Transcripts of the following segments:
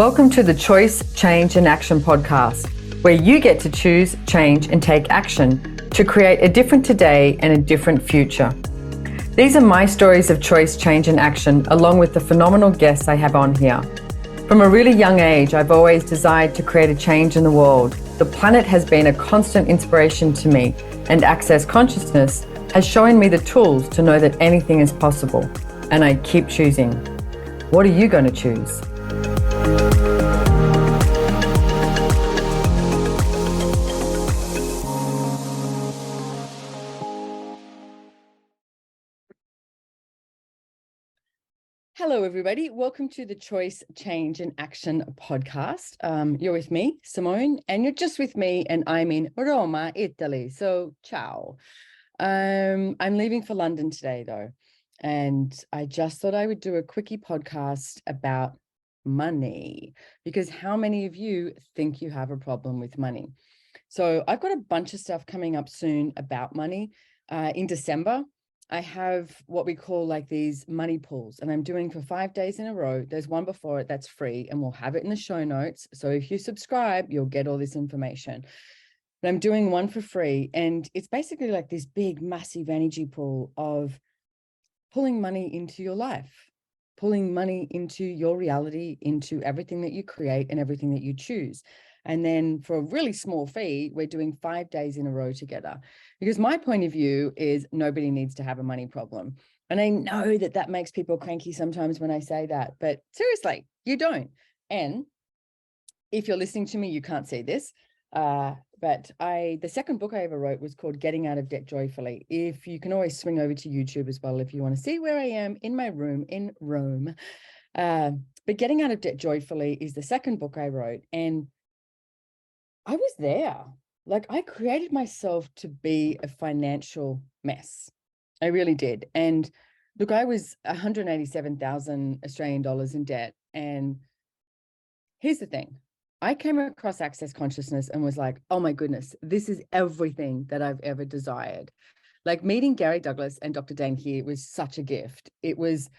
Welcome to the Choice, Change and Action podcast, where you get to choose, change and take action to create a different today and a different future. These are my stories of choice, change and action, along with the phenomenal guests I have on here. From a really young age, I've always desired to create a change in the world. The planet has been a constant inspiration to me, and Access Consciousness has shown me the tools to know that anything is possible. And I keep choosing. What are you going to choose? Hello, everybody. Welcome to the Choice, Change and Action podcast. You're with me, Simone, and you're just with me, and I'm in Roma, Italy. So, ciao. I'm leaving for London today, though, and I just thought I would do a quickie podcast about money, because how many of you think you have a problem with money? So I've got a bunch of stuff coming up soon about money. In December, I have what we call like these money pools, and I'm doing for 5 days in a row. There's one before it that's free, and we'll have it in the show notes. So if you subscribe, you'll get all this information. But I'm doing one for free, and it's basically like this big, massive energy pool of pulling money into your life, pulling money into your reality, into everything that you create and everything that you choose. And then for a really small fee, we're doing 5 days in a row together. Because my point of view is nobody needs to have a money problem. And I know that that makes people cranky sometimes when I say that, but seriously, you don't. And if you're listening to me, you can't see this. But the second book I ever wrote was called Getting Out of Debt Joyfully. If you can always swing over to YouTube as well, if you want to see where I am in my room in Rome. But Getting Out of Debt Joyfully is the second book I wrote. And I was there. Like, I created myself to be a financial mess. I really did. And look, I was 187,000 Australian dollars in debt. And here's the thing. I came across Access Consciousness and was like, oh my goodness, this is everything that I've ever desired. Like, meeting Gary Douglas and Dr. Dane here was such a gift. It was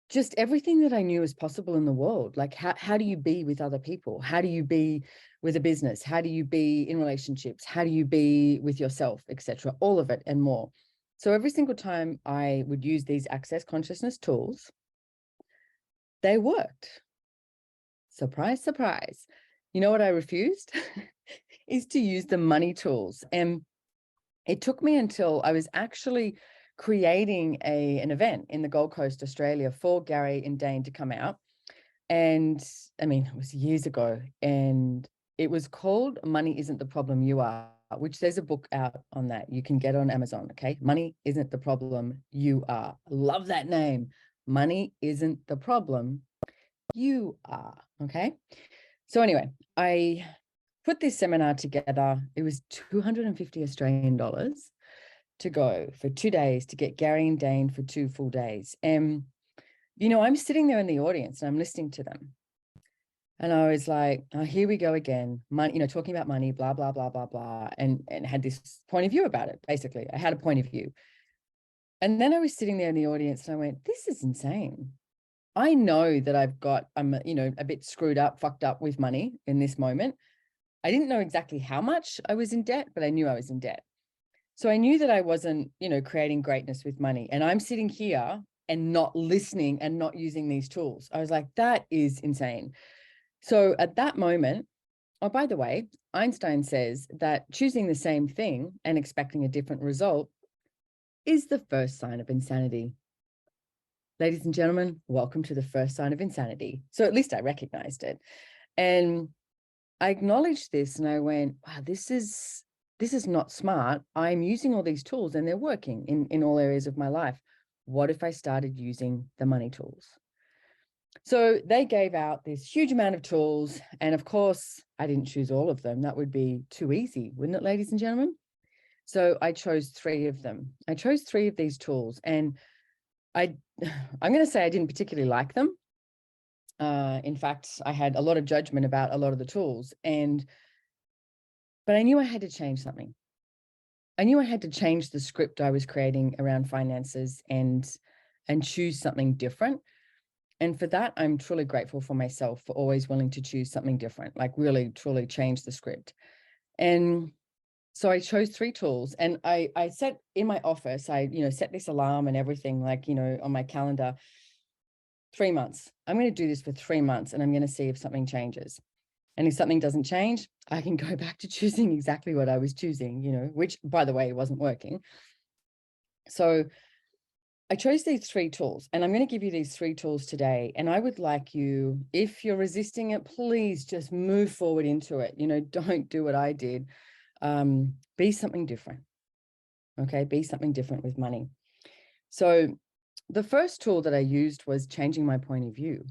just everything that I knew was possible in the world. Like, how do you be with other people? How do you be with a business? How do you be in relationships? How do you be with yourself, etc.? All of it and more. So every single time I would use these Access Consciousness tools, they worked. Surprise, surprise. You know what I refused? Is to use the money tools. And it took me until I was actually creating an event in the Gold Coast, Australia, for Gary and Dane to come out. And I mean, it was years ago, and it was called Money Isn't the Problem, You Are, which there's a book out on that. You can get on Amazon, okay? Money Isn't the Problem, You Are. Love that name. Money Isn't the Problem, You Are, okay? So anyway, I put this seminar together. It was 250 Australian dollars to go for 2 days, to get Gary and Dane for 2 full days. And, you know, I'm sitting there in the audience and I'm listening to them. And I was like, oh, here we go again. Money, you know, talking about money, blah, blah, blah, blah, blah. And had this point of view about it, basically. I had a point of view. And then I was sitting there in the audience and I went, this is insane. I know that I'm, you know, a bit screwed up, fucked up with money in this moment. I didn't know exactly how much I was in debt, but I knew I was in debt. So I knew that I wasn't, you know, creating greatness with money. And I'm sitting here and not listening and not using these tools. I was like, that is insane. So at that moment, oh, by the way, Einstein says that choosing the same thing and expecting a different result is the first sign of insanity. Ladies and gentlemen, welcome to the first sign of insanity. So at least I recognized it. And I acknowledged this and I went, wow, this is not smart. I'm using all these tools and they're working in all areas of my life. What if I started using the money tools? So they gave out this huge amount of tools. And of course, I didn't choose all of them. That would be too easy, wouldn't it, ladies and gentlemen? So I chose 3 of them. I chose 3 of these tools. And I'm going to say I didn't particularly like them. In fact, I had a lot of judgment about a lot of the tools. But I knew I had to change something. I knew I had to change the script I was creating around finances and choose something different. And for that, I'm truly grateful for myself for always willing to choose something different, like really, truly change the script. And so I chose 3 tools, and I set in my office, I, set this alarm and everything, like, on my calendar, 3 months. I'm going to do this for 3 months, and I'm going to see if something changes. And if something doesn't change, I can go back to choosing exactly what I was choosing, which, by the way, wasn't working. So I chose these 3 tools, and I'm going to give you these 3 tools today. And I would like you, if you're resisting it, please just move forward into it. Don't do what I did. Be something different. Okay. Be something different with money. So the first tool that I used was changing my point of view.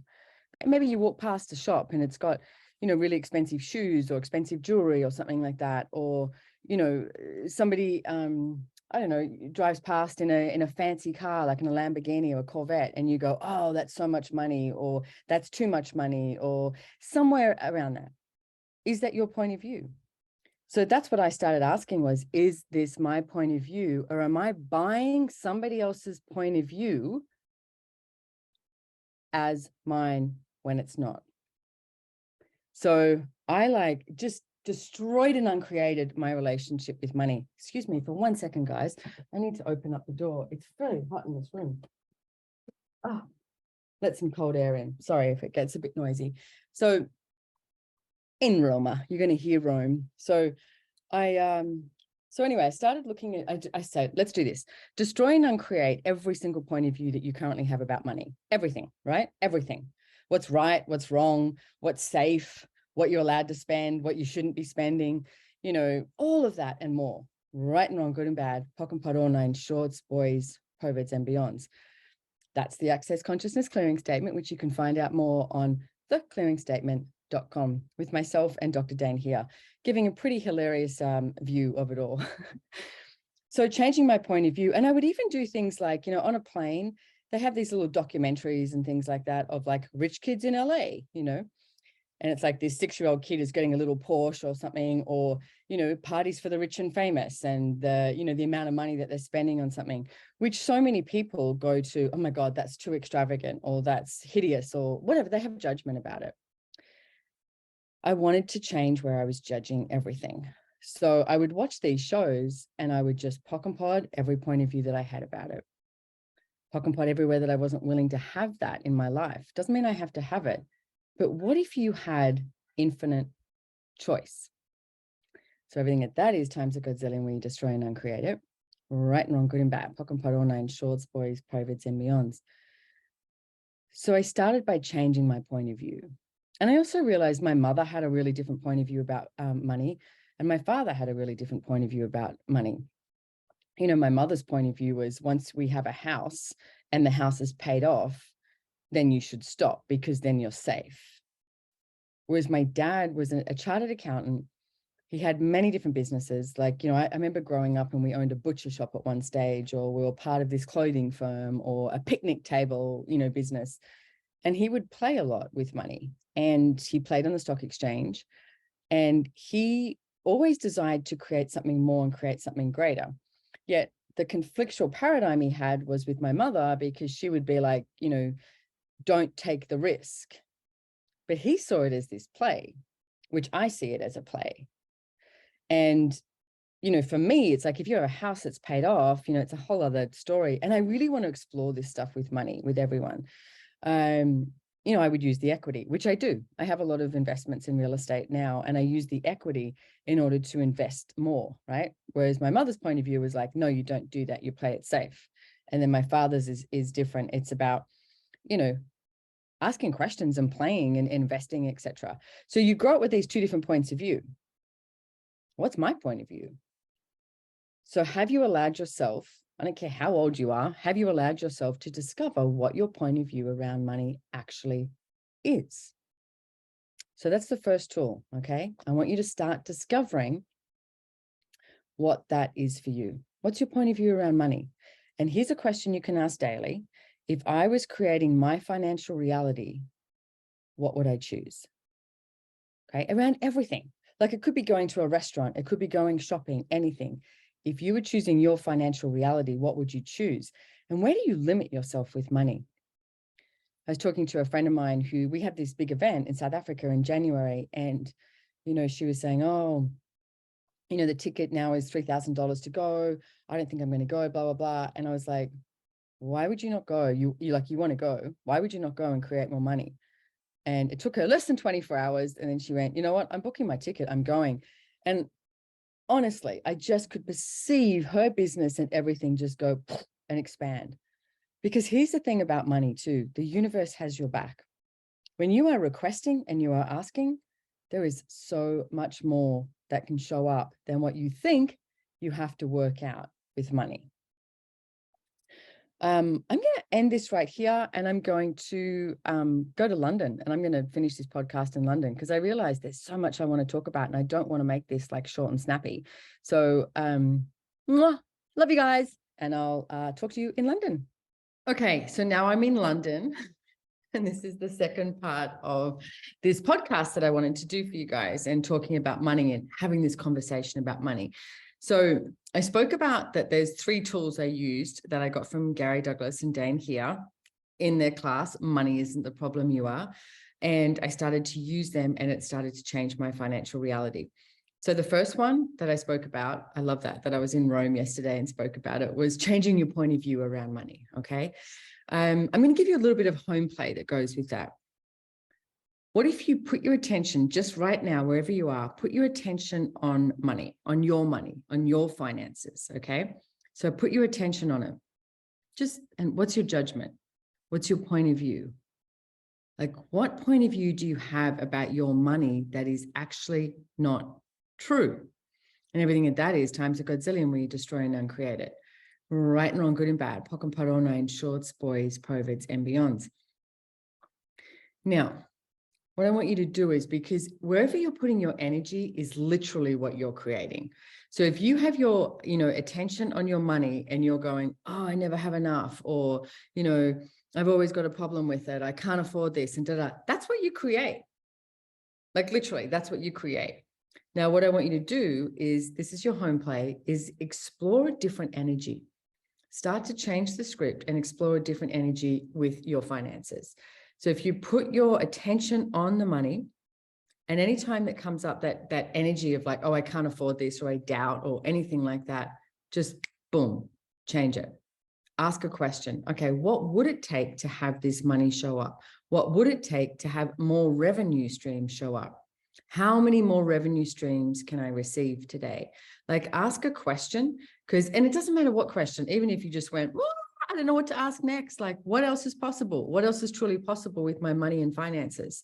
Maybe you walk past a shop and it's got, really expensive shoes or expensive jewelry or something like that. Or, somebody, I don't know, drives past in a fancy car, like in a Lamborghini or a Corvette, and you go, oh, that's so much money, or that's too much money, or somewhere around that. Is that your point of view? So that's what I started asking was, is this my point of view, or am I buying somebody else's point of view as mine when it's not? So I just destroyed and uncreated my relationship with money. Excuse me for 1 second, guys. I need to open up the door. It's very hot in this room. Oh, let some cold air in. Sorry if it gets a bit noisy. So in Roma, you're going to hear Rome. So anyway, I started looking at, I said, let's do this. Destroy and uncreate every single point of view that you currently have about money. Everything, right? Everything. What's right, what's wrong, what's safe, what you're allowed to spend, what you shouldn't be spending, all of that and more. Right and wrong, good and bad, POC and POD, all 9 shorts, boys, perverts, and beyonds. That's the Access Consciousness Clearing Statement, which you can find out more on theclearingstatement.com with myself and Dr. Dane here, giving a pretty hilarious view of it all. So changing my point of view. And I would even do things like, on a plane, they have these little documentaries and things like that of like rich kids in LA, and it's like this 6-year-old kid is getting a little Porsche or something, or, parties for the rich and famous, and the amount of money that they're spending on something, which so many people go to, oh my God, that's too extravagant, or that's hideous, or whatever. They have judgment about it. I wanted to change where I was judging everything. So I would watch these shows and I would just POC and POD every point of view that I had about it. POC and POD everywhere that I wasn't willing to have that in my life. Doesn't mean I have to have it. But what if you had infinite choice? So everything that is times a godzillion when you destroy and uncreate it. Right and wrong, good and bad, POC and POD, all 9 shorts, boys, perverts, and beyonds. So I started by changing my point of view. And I also realized my mother had a really different point of view about money, and my father had a really different point of view about money. My mother's point of view was, once we have a house and the house is paid off, then you should stop, because then you're safe. Whereas my dad was a chartered accountant. He had many different businesses. Like, I remember growing up and we owned a butcher shop at one stage, or we were part of this clothing firm, or a picnic table, business. And he would play a lot with money, and he played on the stock exchange, and he always desired to create something more and create something greater. Yet the conflictual paradigm he had was with my mother, because she would be like, don't take the risk. But he saw it as this play, which I see it as a play. And, for me, it's like, if you have a house that's paid off, it's a whole other story. And I really want to explore this stuff with money, with everyone. I would use the equity, which I do. I have a lot of investments in real estate now, and I use the equity in order to invest more, right? Whereas my mother's point of view was like, no, you don't do that. You play it safe. And then my father's is different. It's about, asking questions and playing and investing, etc. So you grow up with these 2 different points of view. What's my point of view? So have you allowed yourself, I don't care how old you are, have you allowed yourself to discover what your point of view around money actually is? So that's the first tool, okay? I want you to start discovering what that is for you. What's your point of view around money? And here's a question you can ask daily. If I was creating my financial reality, what would I choose? Okay, around everything. Like, it could be going to a restaurant, it could be going shopping, anything. If you were choosing your financial reality, what would you choose? And where do you limit yourself with money? I was talking to a friend of mine who, we had this big event in South Africa in January, and, she was saying, oh, the ticket now is $3,000 to go. I don't think I'm going to go, blah, blah, blah. And I was like, why would you not go? You want to go. Why would you not go and create more money? And it took her less than 24 hours. And then she went, you know what? I'm booking my ticket. I'm going. And honestly, I just could perceive her business and everything just go and expand. Because here's the thing about money too. The universe has your back. When you are requesting and you are asking, there is so much more that can show up than what you think you have to work out with money. I'm going to end this right here, and I'm going to go to London, and I'm going to finish this podcast in London because I realize there's so much I want to talk about, and I don't want to make this like short and snappy. So love you guys, and I'll talk to you in London. Okay, so now I'm in London, and this is the second part of this podcast that I wanted to do for you guys, and talking about money and having this conversation about money. So I spoke about that there's 3 tools I used that I got from Gary Douglas and Dane here in their class, Money Isn't the Problem, You Are. And I started to use them, and it started to change my financial reality. So the first one that I spoke about, I love that I was in Rome yesterday and spoke about it, was changing your point of view around money, okay? I'm going to give you a little bit of home play that goes with that. What if you put your attention just right now, wherever you are, put your attention on money, on your finances, okay? So put your attention on it. And what's your judgment? What's your point of view? Like, what point of view do you have about your money that is actually not true? And everything that is times a godzillion where you destroy and uncreate it. Right and wrong, good and bad, poc and parona, in shorts, boys, provids, and beyonds. Now, what I want you to do is, because wherever you're putting your energy is literally what you're creating. So if you have your, attention on your money and you're going, oh, I never have enough, or, I've always got a problem with it, I can't afford this, and that's what you create. Like literally, that's what you create. Now, what I want you to do is, this is your home play, is explore a different energy. Start to change the script and explore a different energy with your finances. So if you put your attention on the money, and anytime that comes up that energy of like, oh, I can't afford this, or I doubt, or anything like that, just boom, change it. Ask a question. Okay, what would it take to have this money show up? What would it take to have more revenue streams show up? How many more revenue streams can I receive today? Like, ask a question, and it doesn't matter what question, even if you just went, well, I don't know what to ask next. Like, what else is possible? What else is truly possible with my money and finances?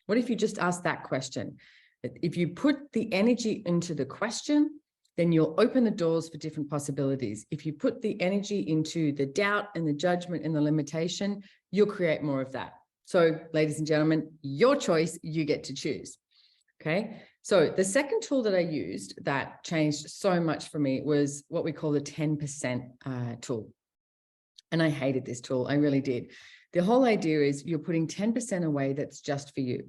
What if you just ask that question? If you put the energy into the question, then you'll open the doors for different possibilities. If you put the energy into the doubt and the judgment and the limitation, you'll create more of that. So, ladies and gentlemen, your choice, you get to choose. Okay. So the second tool that I used that changed so much for me was what we call the 10% tool. And I hated this tool. I really did. The whole idea is you're putting 10% away that's just for you.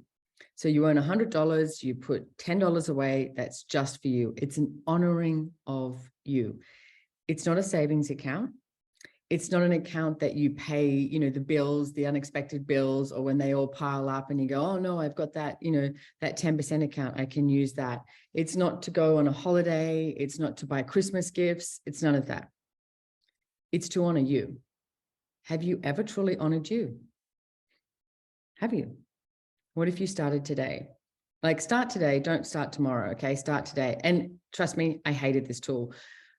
So you earn $100, you put $10 away that's just for you. It's an honoring of you. It's not a savings account. It's not an account that you pay, the bills, the unexpected bills, or when they all pile up and you go, oh no, I've got that, that 10% account, I can use that. It's not to go on a holiday. It's not to buy Christmas gifts. It's none of that. It's to honor you. Have you ever truly honored you? Have you? What if you started today? Like, start today, don't start tomorrow, okay? Start today. And trust me, I hated this tool.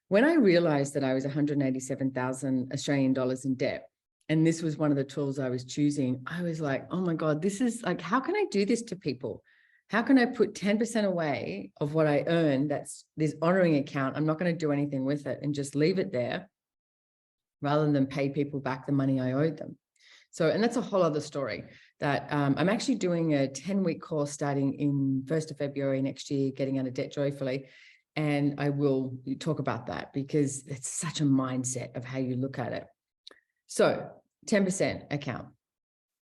When I realized that I was 187,000 Australian dollars in debt, and this was one of the tools I was choosing, I was like, oh my God, this is like, how can I do this to people? How can I put 10% away of what I earn? That's this honoring account. I'm not going to do anything with it and just leave it there rather than pay people back the money I owed them. So, and that's a whole other story that I'm actually doing a 10-week course starting in 1st of February next year, getting out of debt joyfully. And I will talk about that because it's such a mindset of how you look at it. So 10% account.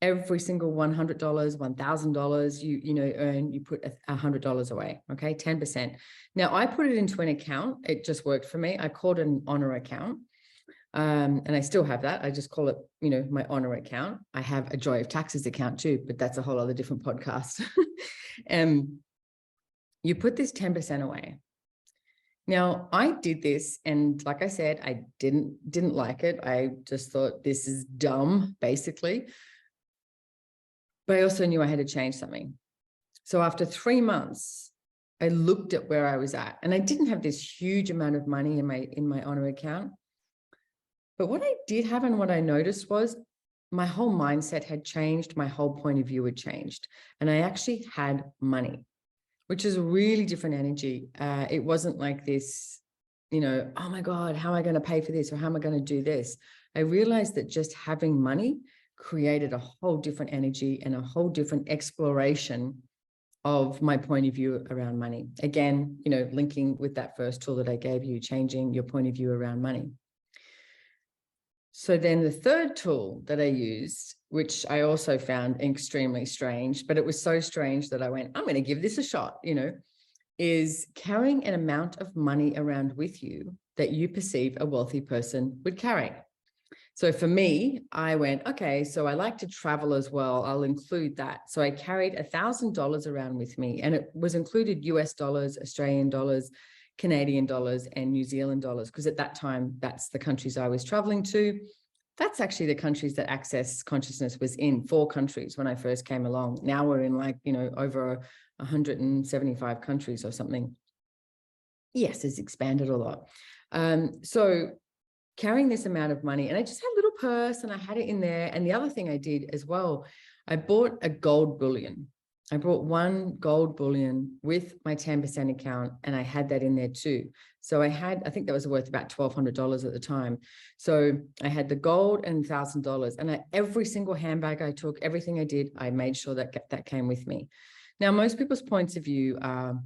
Every single $100, $1,000 you earn, you put $100 away, okay? 10%. Now, I put it into an account. It just worked for me. I called it an honor account. And I still have that. I just call it, my honor account. I have a Joy of Taxes account too, but that's a whole other different podcast. You put this 10% away. Now, I did this, and like I said, I didn't like it. I just thought this is dumb, basically. But I also knew I had to change something. So after 3 months, I looked at where I was at, and I didn't have this huge amount of money in my honor account. But what I did have and what I noticed was my whole mindset had changed. My whole point of view had changed, and I actually had money, which is a really different energy. It wasn't like this, oh my God, how am I going to pay for this? Or how am I going to do this? I realized that just having money created a whole different energy and a whole different exploration of my point of view around money. Again, linking with that first tool that I gave you, changing your point of view around money. So then the third tool that I used, which I also found extremely strange, but it was so strange that I went, I'm going to give this a shot, is carrying an amount of money around with you that you perceive a wealthy person would carry. So for me, I went, okay, so I like to travel as well. I'll include that. So I carried $1,000 around with me, and it was included US dollars, Australian dollars, Canadian dollars, and New Zealand dollars, because at that time, that's the countries I was traveling to. That's actually the countries that Access Consciousness was in, 4 countries when I first came along. Now we're in over 175 countries or something. Yes, it's expanded a lot. So carrying this amount of money, and I just had a little purse and I had it in there. And the other thing I did as well, I bought a gold bullion. I brought 1 gold bullion with my 10% account, and I had that in there too. So I think that was worth about $1,200 at the time. So I had the gold and $1,000, and every single handbag I took, everything I did, I made sure that came with me. Now, most people's points of view are,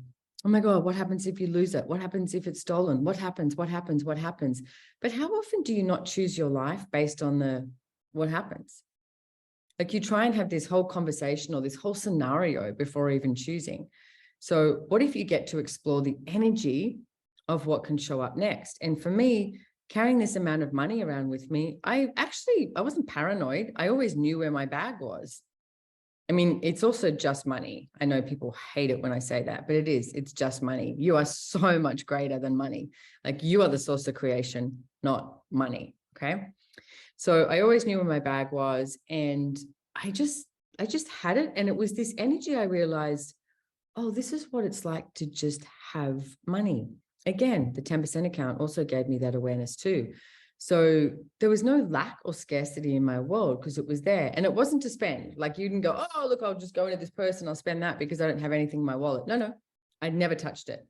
oh my God, what happens if you lose it? What happens if it's stolen? What happens? What happens? What happens? But how often do you not choose your life based on what happens? Like, you try and have this whole conversation or this whole scenario before even choosing. So what if you get to explore the energy of what can show up next? And for me, carrying this amount of money around with me, I wasn't paranoid. I always knew where my bag was. I mean, it's also just money. I know people hate it when I say that, but it's just money. You are so much greater than money. Like, you are the source of creation, not money. Okay. So I always knew where my bag was, and I just had it. And it was this energy. I realized, oh, this is what it's like to just have money. Again, the 10% account also gave me that awareness too. So there was no lack or scarcity in my world, because it was there, and it wasn't to spend. Like, you didn't go, oh, look, I'll just go into this person, I'll spend that because I don't have anything in my wallet. No, I never touched it.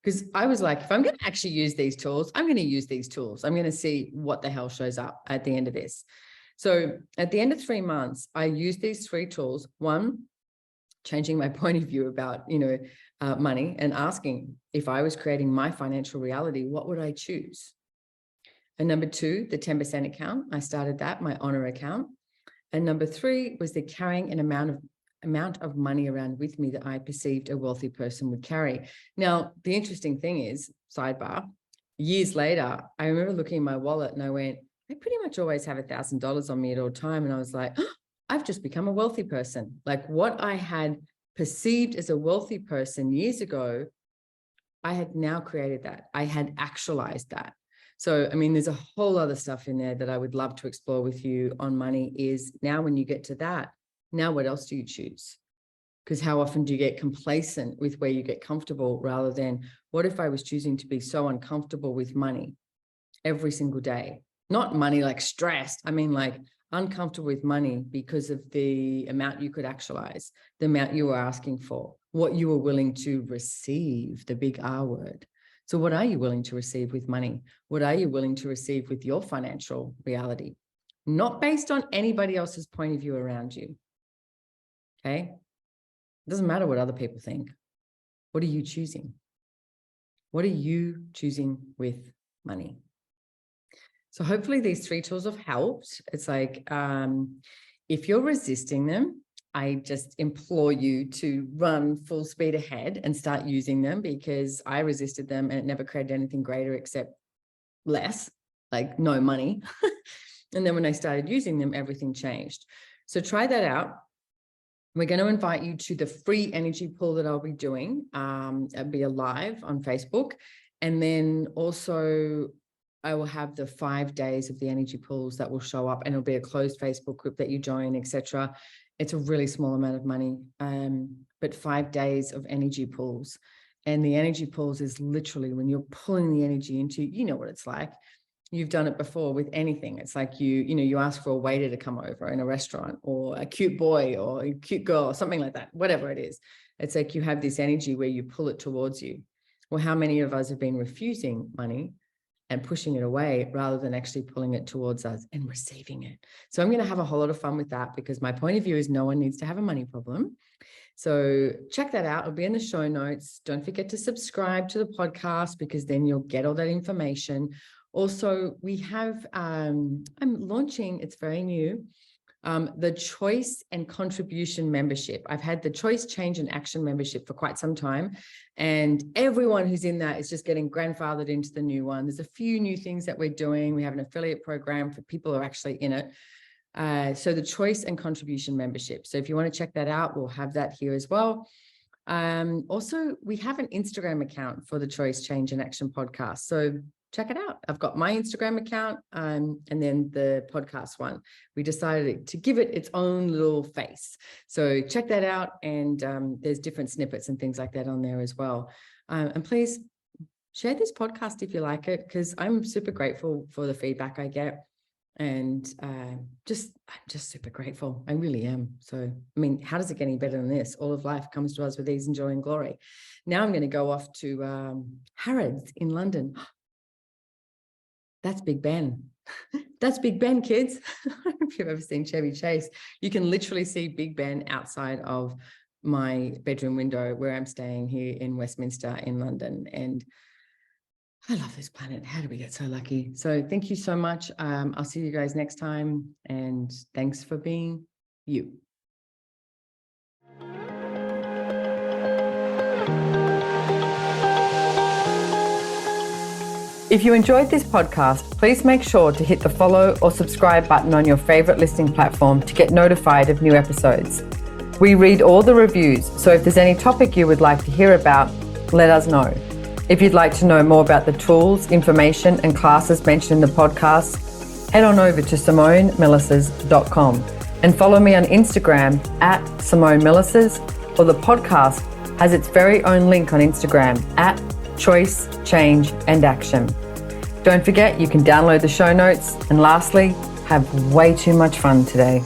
Because I was like, if I'm going to actually use these tools, I'm going to use these tools. I'm going to see what the hell shows up at the end of this. So at the end of 3 months, I used these 3 tools. 1, changing my point of view about, money, and asking, if I was creating my financial reality, what would I choose? And number 2, the 10% account. I started that, my honor account. And number 3 was the carrying an amount of money around with me that I perceived a wealthy person would carry. Now, the interesting thing is, sidebar, years later, I remember looking in my wallet and I went, I pretty much always have $1,000 on me at all time. And I was like, oh, I've just become a wealthy person. Like, what I had perceived as a wealthy person years ago, I had now created that. I had actualized that. So, I mean, there's a whole other stuff in there that I would love to explore with you on money. Is now, when you get to that, now what else do you choose? Because how often do you get complacent with where you get comfortable, rather than, what if I was choosing to be so uncomfortable with money every single day? Not money like stressed. I mean, like, uncomfortable with money because of the amount you could actualize, the amount you were asking for, what you were willing to receive, the big R word. So what are you willing to receive with money? What are you willing to receive with your financial reality? Not based on anybody else's point of view around you. Okay? It doesn't matter what other people think. What are you choosing? What are you choosing with money? So hopefully these 3 tools have helped. It's like, if you're resisting them, I just implore you to run full speed ahead and start using them, because I resisted them and it never created anything greater except less. like no money. And then when I started using them, everything changed. So try that out. We're going to invite you to the free energy pool that I'll be doing. It'll be live on Facebook. And then also I will have the 5 days of the energy pools that will show up, and it'll be a closed Facebook group that you join, etc. It's a really small amount of money, but 5 days of energy pools. And the energy pools is literally when you're pulling the energy into, you know what it's like. You've done it before with anything. It's like you ask for a waiter to come over in a restaurant, or a cute boy or a cute girl or something like that, whatever it is. It's like you have this energy where you pull it towards you. Well, how many of us have been refusing money and pushing it away rather than actually pulling it towards us and receiving it? So I'm going to have a whole lot of fun with that, because my point of view is no one needs to have a money problem. So check that out. It'll be in the show notes. Don't forget to subscribe to the podcast, because then you'll get all that information. Also, we have, I'm launching, it's very new, the Choice and Contribution membership. I've had the Choice, Change and Action membership for quite some time, and everyone who's in that is just getting grandfathered into the new one. There's a few new things that we're doing. We have an affiliate program for people who are actually in it. So the Choice and Contribution membership. So if you want to check that out, we'll have that here as well. Also, we have an Instagram account for the Choice, Change and Action podcast. So check it out. I've got my Instagram account and then the podcast one. We decided to give it its own little face. So check that out. And there's different snippets and things like that on there as well. And please share this podcast if you like it, because I'm super grateful for the feedback I get. And I'm just super grateful. I really am. So, I mean, how does it get any better than this? All of life comes to us with ease and joy and glory. Now I'm going to go off to Harrods in London. That's Big Ben. That's Big Ben, kids. I don't know if you've ever seen Chevy Chase. You can literally see Big Ben outside of my bedroom window where I'm staying here in Westminster in London. And I love this planet. How did we get so lucky? So thank you so much. I'll see you guys next time. And thanks for being you. If you enjoyed this podcast, please make sure to hit the follow or subscribe button on your favorite listening platform to get notified of new episodes. We read all the reviews, so if there's any topic you would like to hear about, let us know. If you'd like to know more about the tools, information, and classes mentioned in the podcast, head on over to SimoneMilasas.com and follow me on Instagram at Simone Milasas, or the podcast has its very own link on Instagram at Choice, Change and Action. Don't forget, you can download the show notes. And lastly, have way too much fun today.